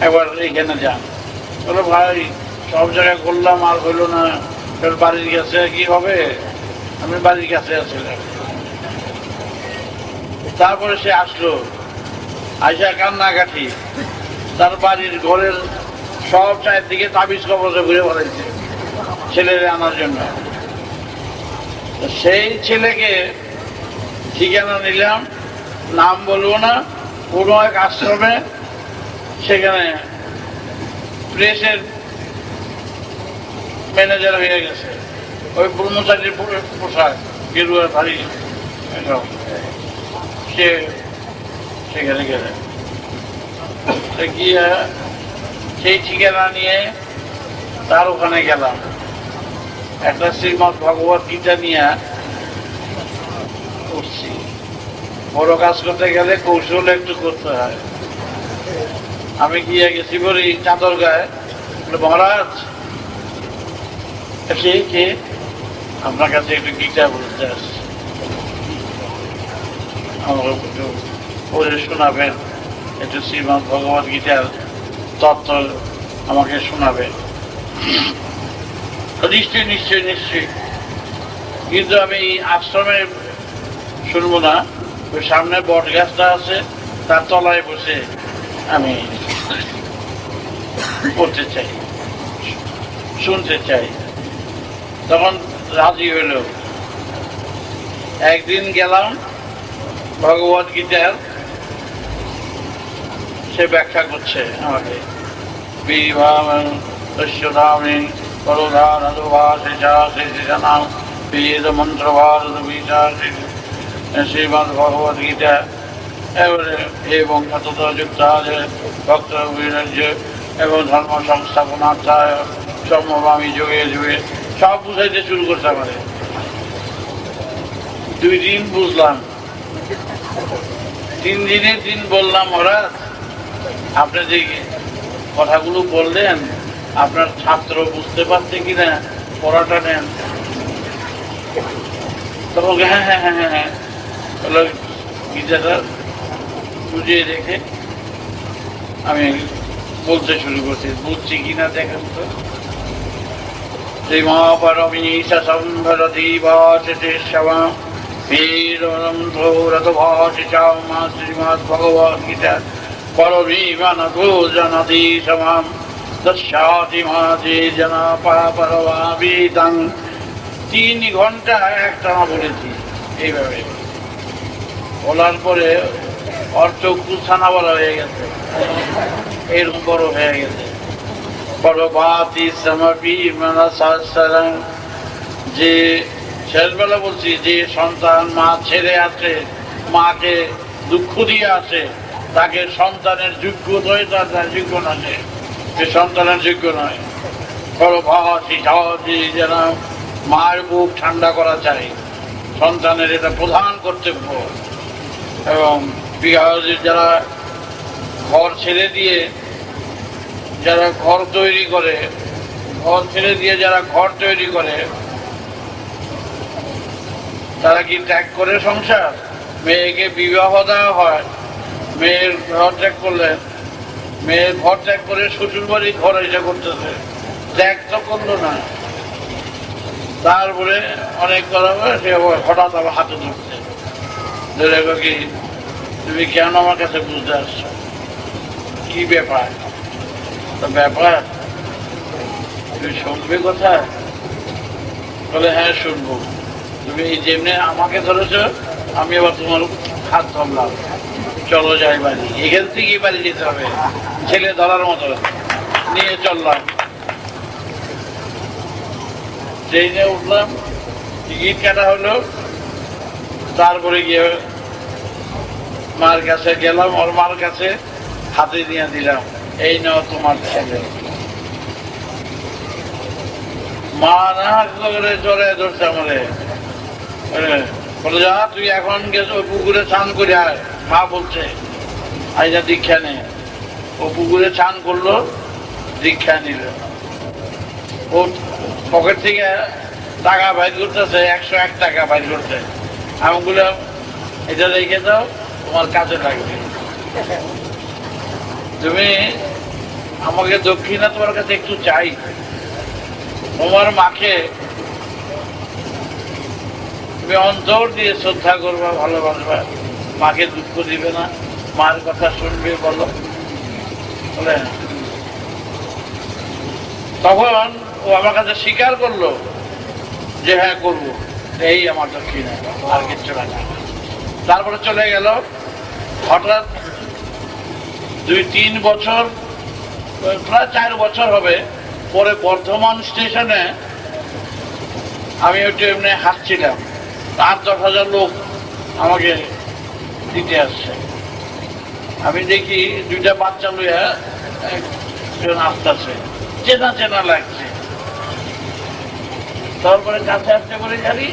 একবার এইখানে যান। বলে ভাই সব জায়গায় ঘুরলাম আর হইল না, বাড়ির কাছে কি হবে, আমি বাড়ির কাছে আসছিলাম। তারপরে সে আসলো, আইসা কান্নাকাটি, তার বাড়ির ঘরের সব চারদিকে তাবিজ কবজে ঘুরে বেড়াইছে ছেলেরে আনার জন্য। সেই ছেলেকে ঠিকানা নিলাম, নাম বলবো না, কোনো এক আশ্রমে, সেখানে প্রেসের ম্যানেজার হয়ে গেছে। ওই ব্রহ্মচারীর পোশাক গেরুয়া ভারী, সে সেখানে গেলে গিয়ে সেই ঠিকানা নিয়ে তার ওখানে গেলাম। একটা শ্রীমৎ ভগবত গীতা নিয়ে উঠছি। বড় কাজ করতে গেলে কৌশল একটু করতে হয়। আমি গিয়ে গেছি বলি চাদর গায়ে, মহারাজ কে আপনার কাছে একটু গীতা বলতে আসছি, আমাকে একটু পড়ে শোনাবেন, একটু শ্রীমৎ ভগবত গীতার তত্ত্ব আমাকে শোনাবেন। নিশ্চয়ই নিশ্চয়ই নিশ্চয়ই, কিন্তু আমি এই আশ্রমে শুনবো না, ওই সামনে বট গাছটা আছে, তার তলায় বসে আমি পড়তে চাই, শুনতে চাই। তখন রাজি হইল। একদিন গেলাম, ভগবত গীতার সে ব্যাখ্যা করছে আমাকে। বেদ মন্ত্র শ্রীমদ ভগবত গীতা এবারে এবং যুক্ত ভক্ত বিরাজ্য এবং ধর্ম সংস্থাপনার্থায় সমভামী যুগে যুগে সব বুঝাইতে শুরু করতে পারে। 2 দিন বুঝলাম, 3 দিনের দিন বললাম, ওরা আপনি যে কথাগুলো বললেন আপনার ছাত্র বুঝতে পারছে কিনা, পড়াটা নেন। তখন হ্যাঁ হ্যাঁ হ্যাঁ হ্যাঁ হ্যাঁ বলো, গীতাটা বুঝিয়ে রেখে আমি বলতে শুরু করছি। বুঝছি কিনা দেখেন তো। শ্রীমহাপরমীশা সম্ভরতি ভাষতে শ্রবা বীরমা শ্রীমৎ ভগবত গীতা পরমীমানভো জনতি সমাম দশাতি মাঝে জনা পারবাবিতাং। 3 ঘন্টা একটানা বলেছি এইভাবে। বলার পরে ওর চক্ষু ছানা বলা হয়ে গেছে, এরকম বড় হয়ে গেছে। পরবাতি সমপি মনসাসরং, যে শেষবেলা বলছি, যে সন্তান মা ছেড়ে আছে, মাকে দুঃখ দিয়ে আছে, তাকে সন্তানের যোগ্যতায় তার যোগ্য নয়, সে সন্তানের যোগ্য নয়। পরবাতি সহজে যেন মায়ের বুক ঠান্ডা করা চাই, সন্তানের এটা প্রধান কর্তব্য। এবং যারা ঘর ছেড়ে দিয়ে যারা ঘর তৈরি করে, ঘর ছেড়ে দিয়ে যারা ঘর তৈরি করে, তারা কি ত্যাগ করে সংসার? মেয়েকে বিবাহ দেওয়া হয়, মেয়ের ঘর ত্যাগ করলে, মেয়ের ঘর ত্যাগ করে শ্বশুর বাড়ি ঘর এসে করতেছে, ত্যাগ তো করলো না। তারপরে অনেক করা হয়, সে হঠাৎ আবার হাতে ধরছে, ধরে কি তুমি কেন আমার কাছে বুঝতে আসছো, কি ব্যাপার? ব্যাপার তুমি শুনবে কথা? বলে হ্যাঁ শুনবো। তুমি যেমনি আমাকে ধরেছ, আমি আবার তোমার হাত ধরলাম, চলো যাই বাড়ি। এখান থেকে বাড়ি যেতে হবে, ছেলে ধরার মতো নিয়ে চললাম। ট্রেনে উঠলাম, টিকিট কাটা হলো, তারপরে গিয়ে মার কাছে গেলাম, ওর মার কাছে হাতে দিয়ে দিলাম, এই নাও তোমার ছেলে। মা না করে চলে ধরছে আমারে, বলে যা তুই এখন গেছো পুকুরে স্নান করে আয়। মা বলছে আইজা দীক্ষা নে। ও পুকুরে স্নান করলো, দীক্ষা নিল। ও পকেট থেকে টাকা বাইর করতেছে, 101 টাকা বাইর করতে। আমি বললাম এটা রেখে দাও, তোমার কাজে লাগবে। তুমি আমাকে দক্ষিণা তোমার কাছে একটু চাই, তোমার মাকে তুমি অন্তর দিয়ে শ্রদ্ধা করবা, ভালোবাসবা, মাকে দুঃখ দিবে না, মার কথা শুনবে, বলো। বলে তখন ও আমার কাছে স্বীকার করলো যে হ্যাঁ করবো, এই আমার দক্ষিণা, আর কিচ্ছু না। তারপরে চলে গেল। হঠাৎ 2-3 বছর, প্রায় 4 বছর হবে পরে বর্ধমান স্টেশনে আমি একটু এমনি হাঁটছিলাম, 8-10 হাজার লোক আমাকে দিতে আসছে। আমি দেখি 2টা বাচ্চা লইয়া একজন আসতেছে, চেনা চেনা লাগছে। তারপরে কাছে আসতে বলে জানি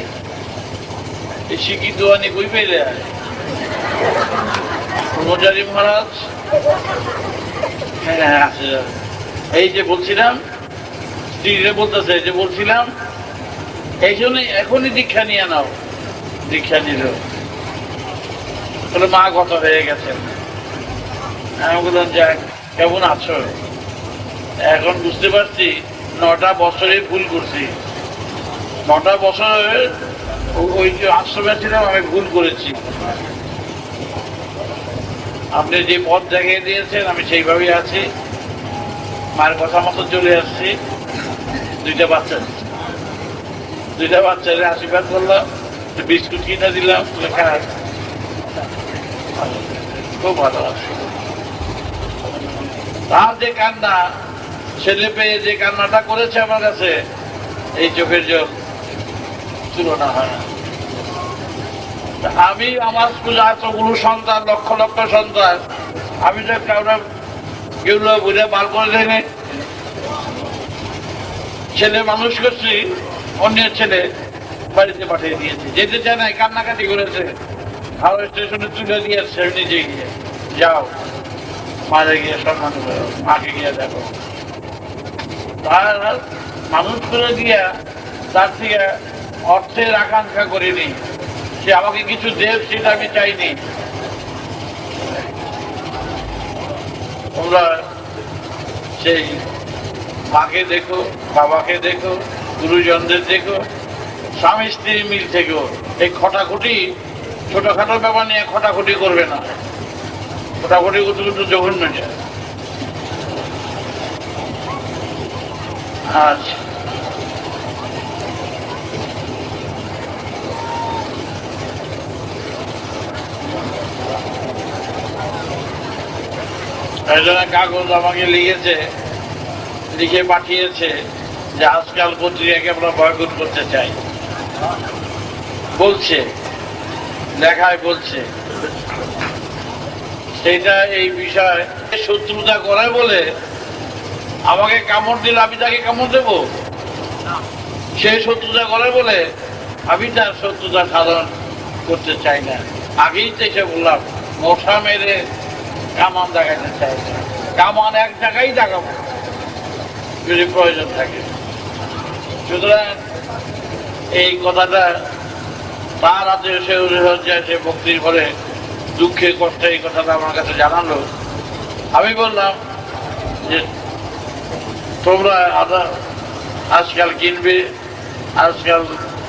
এই শিকি দোয়ানি বই পেলে ব্রহ্মচারী মহারাজ। হ্যাঁ হ্যাঁ আছে। এই যে বলছিলাম, স্ত্রীরে বলতেছে যে বলছিলাম এই জন্যই এখনই দীক্ষা নিয়ে নাও। দীক্ষা নিল, বলে মা গত হয়ে গেছেন। আমি বললাম যাক, কেমন আছো? এখন বুঝতে পারছি 9টা বছরে ভুল করছি। 9টা বছরে ওই যে আশ্রমে ছিলাম আমি ভুল করেছি। আপনি যে পথ দেখিয়ে দিয়েছেন আমি সেইভাবেই আছি, মায়ের কথা মতো চলে আসছি। 2টা বাচ্চারে আশীর্বাদ করলাম, বিস্কুট কিনে দিলাম, লেখা খুব ভালো আছে। তার যে কান্না, ছেলে পেয়ে যে কান্নাটা করেছে আমার কাছে, এই চোখের জল তুলনা হয় না। আমি আমার স্কুলে এতগুলো সন্তান, লক্ষ লক্ষ সন্তান, আমি তো কেউ বুঝে বার করে দেয়নি। ছেলে মানুষ করছি, অন্যের ছেলে বাড়িতে পাঠিয়ে দিয়েছে, যেতে চায় নাই, কান্নাকাটি করেছে, হাওড়া স্টেশনে তুলে দিয়েছে, নিজে গিয়ে যাও মারে গিয়ে সম্মান করো, মাকে গিয়ে দেখো। তার মানুষ করে দিয়া তার থেকে অর্থের আকাঙ্ক্ষা করিনি, সে আমাকে কিছু দেব সেটা আমি চাইনি। তোমরা সেই মাকে দেখো, বাবাকে দেখো, গুরুজনদের দেখো, স্বামী স্ত্রীর মিল থেকেও এই খটাখুটি, ছোটখাটো ব্যাপার নিয়ে খটাখুটি করবে না। খটাখুটি করতে কিন্তু জঘন্য যায়। আচ্ছা, একজনের কাগজ আমাকে লিখেছে, লিখে পাঠিয়েছে যে আজকাল পত্রিকাকে আমরা বয়কট করতে চাই। বলছে, লেখায় বলছে, সেটা এই বিষয় শত্রুতা করে বলে আমাকে কামড় দিলে আমি তাকে কামড় দেব? সে শত্রুতা করে বলে আমি তার শত্রুতা সাধন করতে চাই না। আগেই তো এসে বললাম, মশা মেরে কামান দেখাতে চাই না, কামান এক জায়গায় দেখাবো যদি প্রয়োজন থাকে। সুতরাং এই কথাটা তার হাতে সে ভক্তির ঘরে দুঃখে কষ্টে এই কথাটা আমার কাছে জানালো। আমি বললাম যে তোমরা আজকাল কিনবে, আজকাল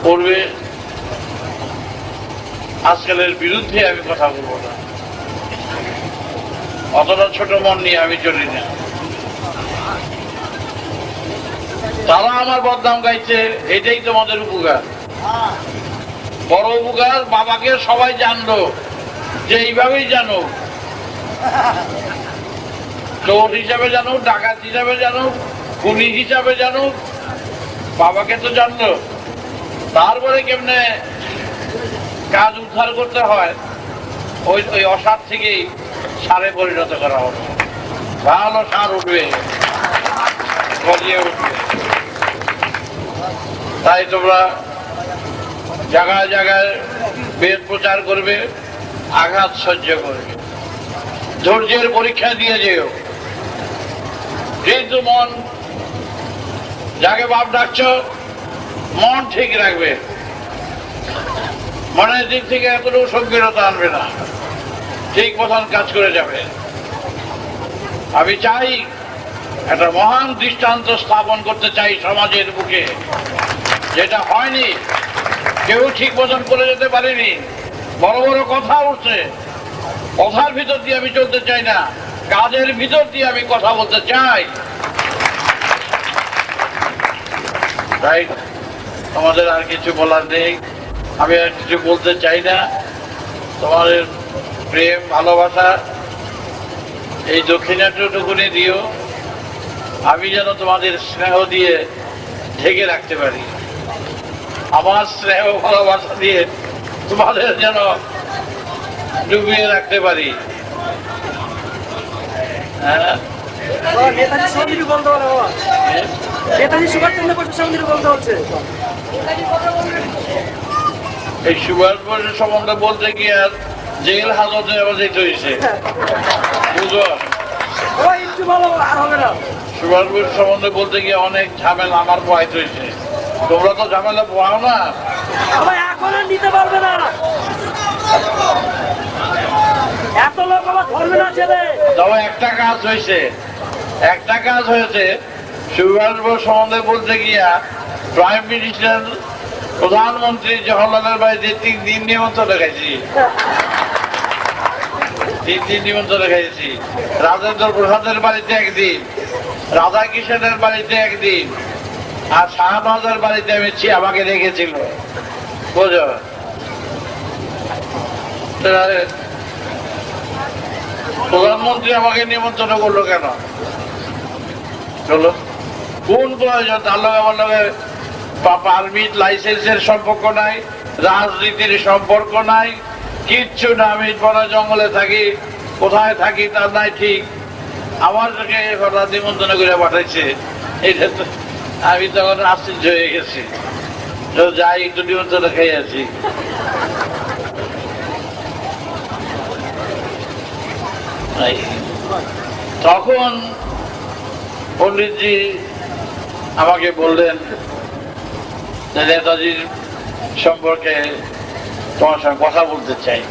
করবে, আজকালের বিরুদ্ধে আমি কথা বলবো না। অতটা ছোট মন নিয়ে আমি চলি না। তারা আমার বদনাম গাইছে, এটাই তোমাদের উপকার। বড় উপকার, বাবাকে সবাই জানলো, যে এইভাবেই জানো, চোর হিসাবে জানো, ডাকাত হিসাবে জানো, খুনি হিসাবে জানো, বাবাকে তো জানলো। তারপরে কেমনে কাজ উদ্ধার করতে হয়, ওই অসার থেকেই সারে পরিণত করা হবে। ভালো সার উঠবে, গজিয়ে উঠবে। তাই তোমরা জায়গায় জায়গায় বেদ প্রচার করবে, আঘাত সহ্য করবে, ধৈর্যের পরীক্ষা দিয়ে যেও। যেহেতু মন, যাকে বাপ ডাকছ মন ঠিক রাখবে, মনের দিক থেকে এতটুকু সংকীর্ণতা আনবে না, ঠিক মতন কাজ করে যাবে। আমি চাই একটা মহান দৃষ্টান্ত স্থাপন করতে চাই সমাজের বুকে, যেটা হয়নি, কেউ ঠিক মতন করে যেতে পারেনি। বড় বড় কথা উঠছে, কথার ভিতর দিয়ে আমি চলতে চাই না, কাজের ভিতর দিয়ে আমি কথা বলতে চাই। তাই তোমাদের আর কিছু বলার নেই, আমি আর কিছু বলতে চাই না। তোমাদের প্রেম ভালোবাসা এই দক্ষিণাটুকুনি দিও, আমি যেন তোমাদের স্নেহ দিয়ে ঢেকে রাখতে পারি, আমার স্নেহ ভালোবাসা দিয়ে তোমাদের যেন ডুবিয়ে রাখতে পারি। হ্যাঁ, নেতাজি সমিতি বলতে বলে বাবা, নেতাজি সুভাষচন্দ্র বসু সমিতি বলতে হচ্ছে। এই সুভাষ বসু সম্বন্ধে বলতে গিয়ে আর জেল হাজতে যেতে হয়েছে, বুঝো? একটু ভালো আর হবে না। সুভাষ বসু সম্বন্ধে বলতে গিয়ে অনেক ঝামেলা আমার পোহাইতে হয়েছে। তোমরা তো ঝামেলা পোহাও না, এখন আর নিতে পারবে না, এত লোক আবার ধরবে না ছেলে। তবে একটা কাজ হয়েছে, সুভাষ বসু সম্বন্ধে বলতে গিয়া প্রাইম মিনিস্টার, প্রধানমন্ত্রী জওহরলালের বাড়িতে 3 দিন নিমন্ত্রণ রেখেছি, 3 দিন নিমন্ত্রণ রেখেছি। রাজেন্দ্র প্রসাদের বাড়িতে 1 দিন, রাধা কিষণের বাড়িতে 1 দিন, আর শাহনওয়াজের বাড়িতে আমাকে রেখেছিল, বুঝো? প্রধানমন্ত্রী আমাকে নিমন্ত্রণ করলো কেন? চলো, কোন প্রয়োজন? তার লগে আমার লগে পারমিট লাইসেন্সের সম্পর্ক নাই, রাজনীতির সম্পর্ক নাই, কিচ্ছু না। আমি বড় জঙ্গলে থাকি, কোথায় থাকি তার নাই ঠিক, আমার হঠাৎ নিমন্ত্রণ করে পাঠাইছে। এটা তো আমি তখন আশ্চর্য হয়ে গেছি, যাই একটু নিমন্ত্রণ খাই আছি। তখন পণ্ডিতজি আমাকে বললেন যে নেতাজির সম্পর্কে তোমার সঙ্গে কথা বলতে চাই,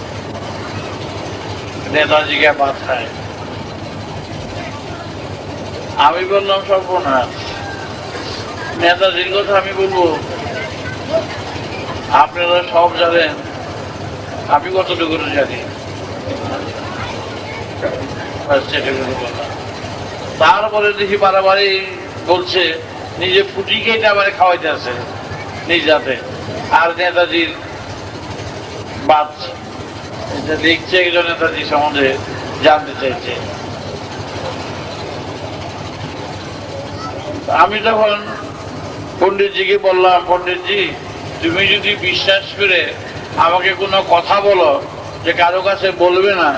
নেতাজিকে মাথায়। আমি বললাম সর্বনাশ, নেতাজির কথা আমি বলবো? আপনারা সব জানেন, আমি কতটুকু জানি। তারপরে দেখি বাড়াবাড়ি বলছে, নিজে ফুটি খেয়ে আবার খাওয়াইতে আছে নিজ হাতে, আর নেতাজির বাচ্চা দেখছে, একজন নেতাজি সম্বন্ধে জানতে চাইছে। আমি তখন পণ্ডিতজিকে বললাম, পণ্ডিতজি তুমি যদি বিশ্বাস করে আমাকে কোনো কথা বলো যে কারো কাছে বলবে না,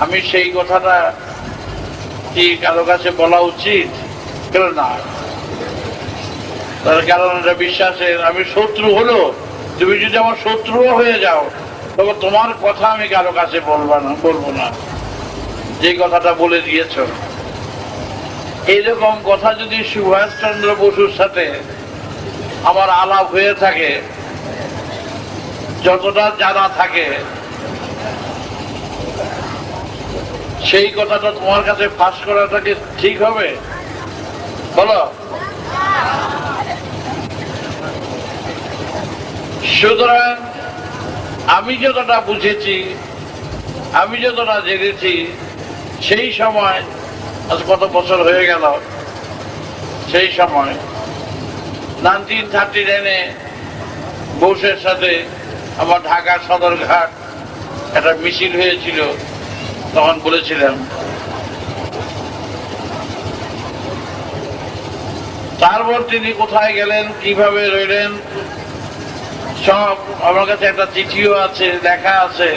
আমি সেই কথাটা কি কারো কাছে বলা উচিত? কেন না, তার কারণ এটা বিশ্বাসের। আমি শত্রু হলো, তুমি যদি আমার শত্রুও হয়ে যাও, তবে তোমার কথা আমি কারো কাছে বলবো না, যে কথাটা বলে দিয়েছ। এইরকম কথা যদি সুভাষচন্দ্র বসুর সাথে আমার আলাপ হয়ে থাকে, যতটা জানা থাকে, সেই কথাটা তোমার কাছে ফাঁস করাটা কি ঠিক হবে? বলো। সুতরাং আমি যতটা বুঝেছি, আমি যতটা জেনেছি, সেই সময়, আজ কত বছর হয়ে গেল, সেই সময় 1939-এ বোসের সাথে আমার ঢাকার সদরঘাট একটা মিছিল হয়েছিল। তখন বলেছিলাম, তারপর তিনি কোথায় গেলেন, কিভাবে রইলেন, সব আমার কাছে একটা চিঠিও আছে, লেখা আছে,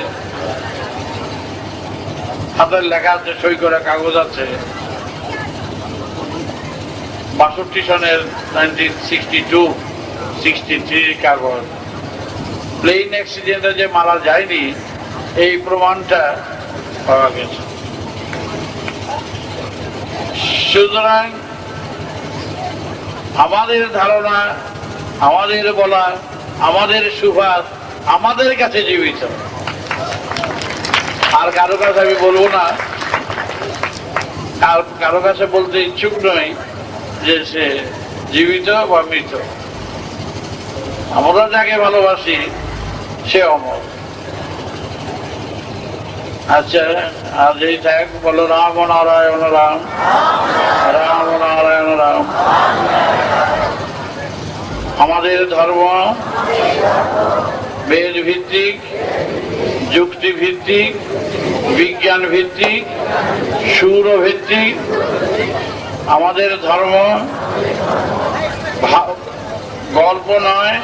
হাতের লেখা আছে, সই করা কাগজ আছে। 62 সনের 1962-63 কাগজ। প্লেন অ্যাক্সিডেন্টে যে মারা যায়নি, এই প্রমাণটা পাওয়া গেছে। সুতরাং আমাদের ধারণা, আমাদের বলা, আমাদের সুভাষ আমাদের কাছে জীবিত, আর কারো কাছে আমি বলবো না, কারো কাছে বলতে ইচ্ছুক নই যে সে জীবিত বা মৃত। আমরা যাকে ভালোবাসি সে অমর। আচ্ছা, আর এই থাক, বলো রাম নারায়ণ রাম, রাম নারায়ণ রাম। আমাদের ধর্ম বেদ ভিত্তিক, যুক্তি ভিত্তিক, বিজ্ঞান ভিত্তিক, সুর ভিত্তিক। আমাদের ধর্ম গল্প নয়,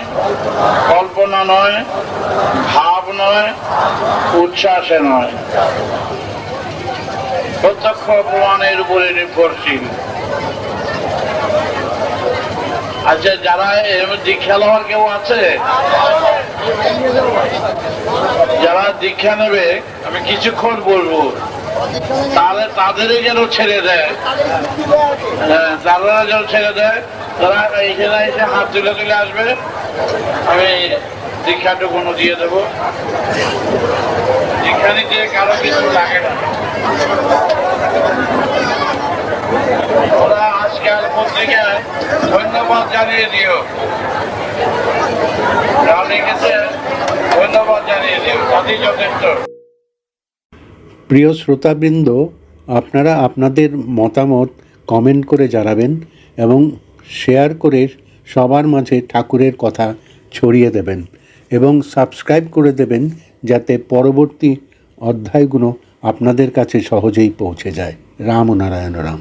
কল্পনা নয়, ভাব নয়, উচ্ছ্বাসে নয়, প্রত্যক্ষ প্রমাণের উপরে নির্ভরশীল। আচ্ছা, যারা দীক্ষা নেওয়ার কেউ আছে, যারা দীক্ষা নেবে আমি কিছুক্ষণ বলবো, তাহলে তাদেরই যেন ছেড়ে দেয়, হ্যাঁ, তারা যেন ছেড়ে দেয়। তারা এইখানে এসে হাত তুলে তুলে আসবে, আমি দীক্ষাটুকুনো দিয়ে দেবো। দীক্ষা নিতে কারো কিছু লাগে না। ওরা আজকাল পত্রিকায় ধন্যবাদ জানিয়ে দিও, যা লিখেছে ধন্যবাদ জানিয়ে দিও, তাতেই যথেষ্ট। প্রিয় শ্রোতাবৃন্দ, আপনারা আপনাদের মতামত কমেন্ট করে জানাবেন এবং শেয়ার করে সবার মাঝে ঠাকুরের কথা ছড়িয়ে দেবেন এবং সাবস্ক্রাইব করে দেবেন, যাতে পরবর্তী অধ্যায়গুলো আপনাদের কাছে সহজেই পৌঁছে যায়। রাম নারায়ণ রাম।